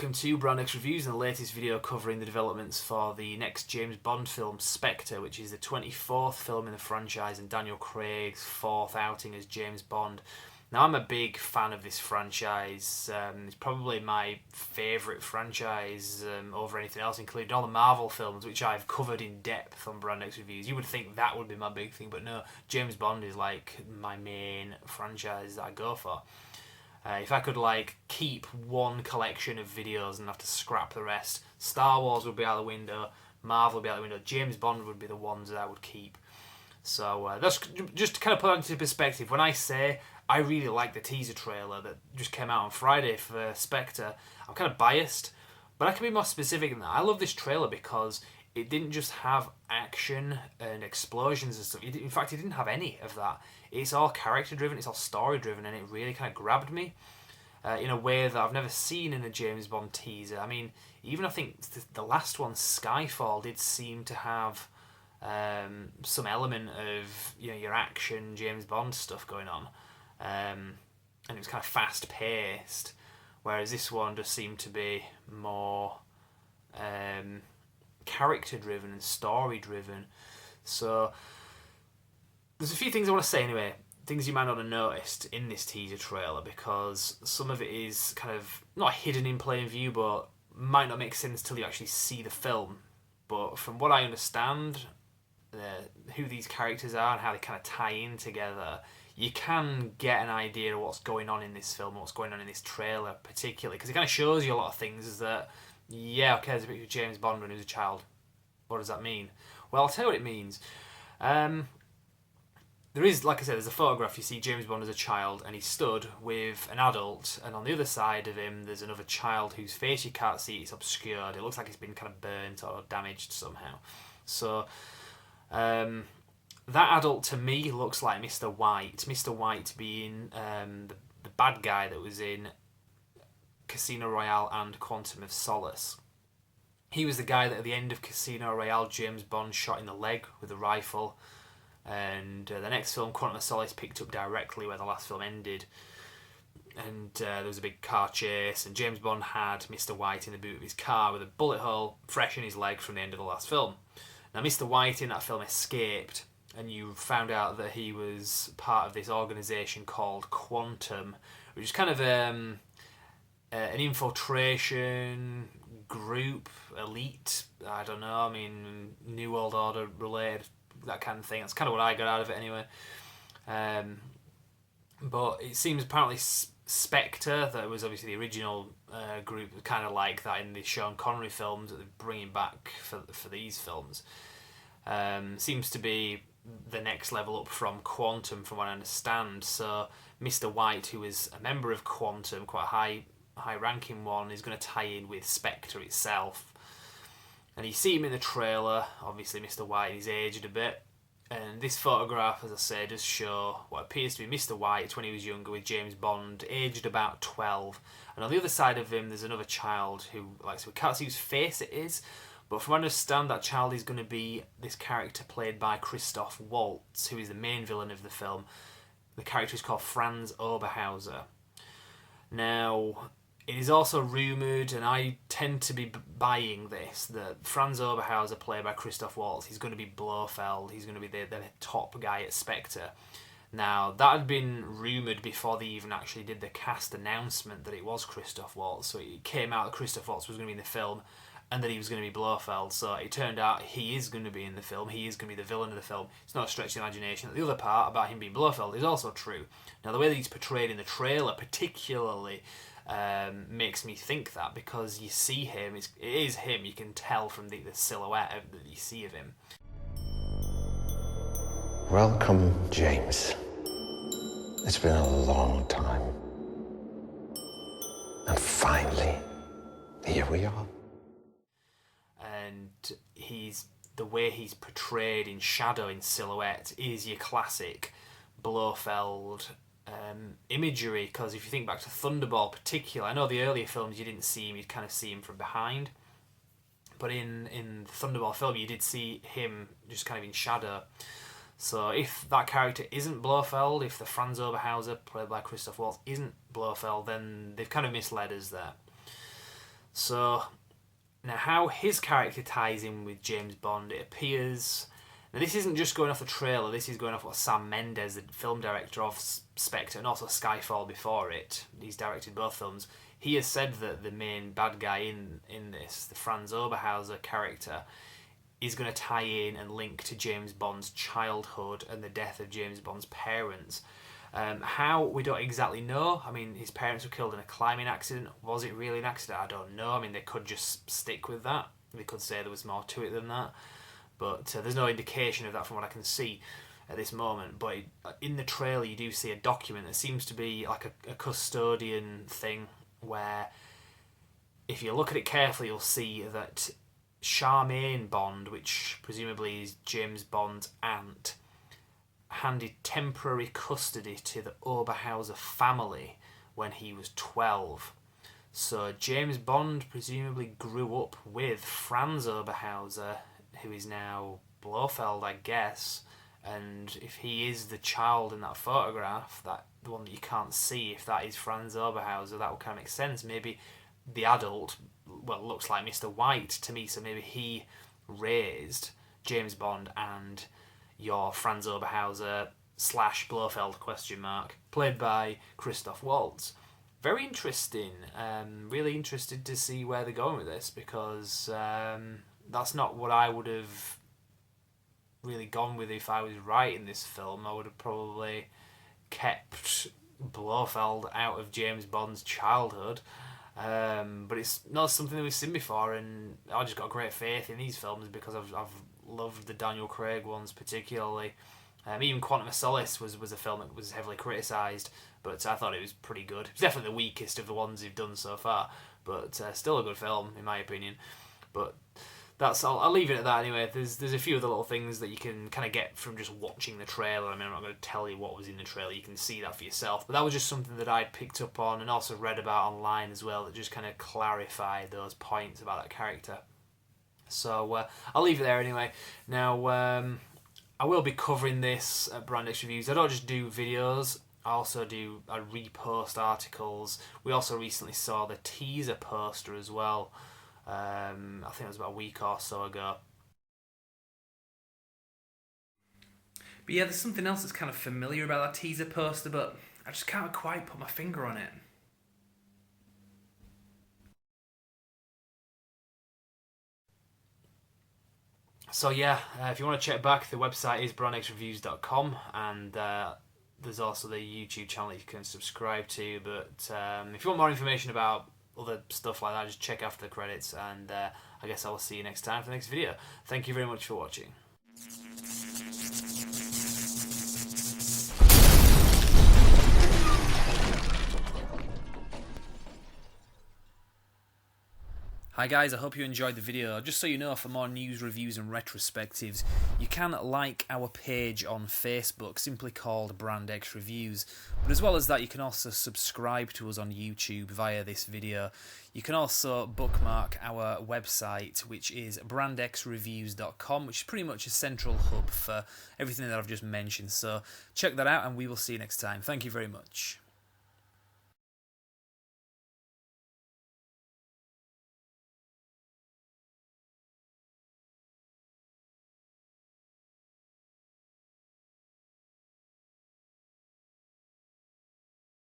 welcome to Brand X Reviews and the latest video covering the developments for the next James Bond film, SPECTRE, which is the 24th film in the franchise and Daniel Craig's fourth outing as James Bond. Now, I'm a big fan of this franchise. It's probably my favourite franchise over anything else, including all the Marvel films, which I've covered in depth on Brand X Reviews. You would think that would be my big thing, but no, James Bond is like my main franchise that I go for. If I could keep one collection of videos and have to scrap the rest, Star Wars would be out the window, Marvel would be out the window, James Bond would be the ones that I would keep. So that's just to kind of put that into perspective. When I say I really like the teaser trailer that just came out on Friday for SPECTRE, I'm kind of biased, but I can be more specific than that. I love this trailer because it didn't just have action and explosions and stuff. In fact, it didn't have any of that. It's all character driven, it's all story driven, and it really kind of grabbed me in a way that I've never seen in a James Bond teaser. I mean, even I think the last one, Skyfall, did seem to have some element of your action James Bond stuff going on, and it was kind of fast paced, whereas this one just seemed to be more character driven and story driven. So there's a few things I want to say anyway, things you might not have noticed in this teaser trailer, because some of it is kind of not hidden in plain view, but might not make sense till you actually see the film. But from what I understand, who these characters are and how they kind of tie in together, you can get an idea of what's going on in this film, what's going on in this trailer particularly, because it kind of shows you a lot of things. Is that, yeah, okay, there's a picture of James Bond when he was a child. What does that mean? Well, I'll tell you what it means. There is, like I said, there's a photograph. You see James Bond as a child, and he's stood with an adult, and on the other side of him, there's another child whose face you can't see. It's obscured. It looks like it's been kind of burnt or damaged somehow. So, that adult to me looks like Mr. White. Mr. White being the bad guy that was in Casino Royale and Quantum of Solace. He was the guy that at the end of Casino Royale, James Bond shot in the leg with a rifle. And the next film, Quantum of Solace, picked up directly where the last film ended. And there was a big car chase, and James Bond had Mr. White in the boot of his car with a bullet hole fresh in his leg from the end of the last film. Now, Mr. White in that film escaped, and you found out that he was part of this organisation called Quantum, which is kind of an infiltration group, elite, I don't know, I mean, New World Order related, that kind of thing. That's kind of what I got out of it anyway. But it seems apparently SPECTRE, that was obviously the original group, kind of like that in the Sean Connery films that they're bringing back for these films, seems to be the next level up from Quantum, from what I understand. So Mr. White, who is a member of Quantum, quite a high-ranking one, is going to tie in with SPECTRE itself. And you see him in the trailer, obviously Mr. White, he's aged a bit. And this photograph, as I say, does show what appears to be Mr. White when he was younger with James Bond, aged about 12. And on the other side of him, there's another child who, so we can't see whose face it is, but from what I understand, that child is going to be this character played by Christoph Waltz, who is the main villain of the film. The character is called Franz Oberhauser. Now, it is also rumoured, and I tend to be buying this, that Franz Oberhauser, played by Christoph Waltz, he's going to be Blofeld, he's going to be the top guy at SPECTRE. Now, that had been rumoured before they even actually did the cast announcement that it was Christoph Waltz, so it came out that Christoph Waltz was going to be in the film, and that he was going to be Blofeld, so it turned out he is going to be in the film, he is going to be the villain of the film. It's not a stretch of imagination. The other part about him being Blofeld is also true. Now, the way that he's portrayed in the trailer particularly makes me think that, because you see him, it is him, you can tell from the silhouette that you see of him. Welcome, James. It's been a long time. And finally, here we are. And the way he's portrayed in shadow, in silhouette, is your classic Blofeld imagery, because if you think back to Thunderball particularly, I know the earlier films you didn't see him, you'd kind of see him from behind, but in the Thunderball film you did see him just kind of in shadow. So if that character isn't Blofeld, if the Franz Oberhauser, played by Christoph Waltz, isn't Blofeld, then they've kind of misled us there. So, now how his character ties in with James Bond, it appears... Now this isn't just going off the trailer, this is going off what Sam Mendes, the film director of Spectre and also Skyfall before it, he's directed both films, he has said that the main bad guy in this, the Franz Oberhauser character, is going to tie in and link to James Bond's childhood and the death of James Bond's parents. How, we don't exactly know. I mean, his parents were killed in a climbing accident. Was it really an accident? I don't know. I mean, they could just stick with that. They could say there was more to it than that. But there's no indication of that from what I can see at this moment. But in the trailer, you do see a document that seems to be like a custodian thing where, if you look at it carefully, you'll see that Charmaine Bond, which presumably is James Bond's aunt, handed temporary custody to the Oberhauser family when he was 12. So James Bond presumably grew up with Franz Oberhauser, who is now Blofeld, I guess. And if he is the child in that photograph, that the one that you can't see, if that is Franz Oberhauser, that would kind of make sense. Maybe the adult, well, looks like Mr. White to me, so maybe he raised James Bond and your Franz Oberhauser / Blofeld ? Played by Christoph Waltz. Very interesting. Really interested to see where they're going with this, because that's not what I would have really gone with if I was writing this film. I would have probably kept Blofeld out of James Bond's childhood. But it's not something that we've seen before, and I just got great faith in these films because I've loved the Daniel Craig ones particularly. Even Quantum of Solace was a film that was heavily criticised, but I thought it was pretty good. It's definitely the weakest of the ones he've done so far, but still a good film in my opinion. But I'll leave it at that anyway. There's a few other little things that you can kind of get from just watching the trailer. I mean, I'm not going to tell you what was in the trailer. You can see that for yourself. But that was just something that I'd picked up on and also read about online as well that just kind of clarified those points about that character. So I'll leave it there anyway. Now, I will be covering this at Brand X Reviews. I don't just do videos. I repost articles. We also recently saw the teaser poster as well. I think it was about a week or so ago. But yeah, there's something else that's kind of familiar about that teaser poster, but I just can't quite put my finger on it. So yeah, if you want to check back, the website is brandxreviews.com, and there's also the YouTube channel that you can subscribe to. But if you want more information about other stuff like that, just check after the credits, and I guess I will see you next time for the next video. Thank you very much for watching. Hi guys, I hope you enjoyed the video. Just so you know, for more news, reviews and retrospectives, you can like our page on Facebook, simply called Brand X Reviews. But as well as that, you can also subscribe to us on YouTube via this video. You can also bookmark our website, which is brandxreviews.com, which is pretty much a central hub for everything that I've just mentioned. So check that out, and we will see you next time. Thank you very much.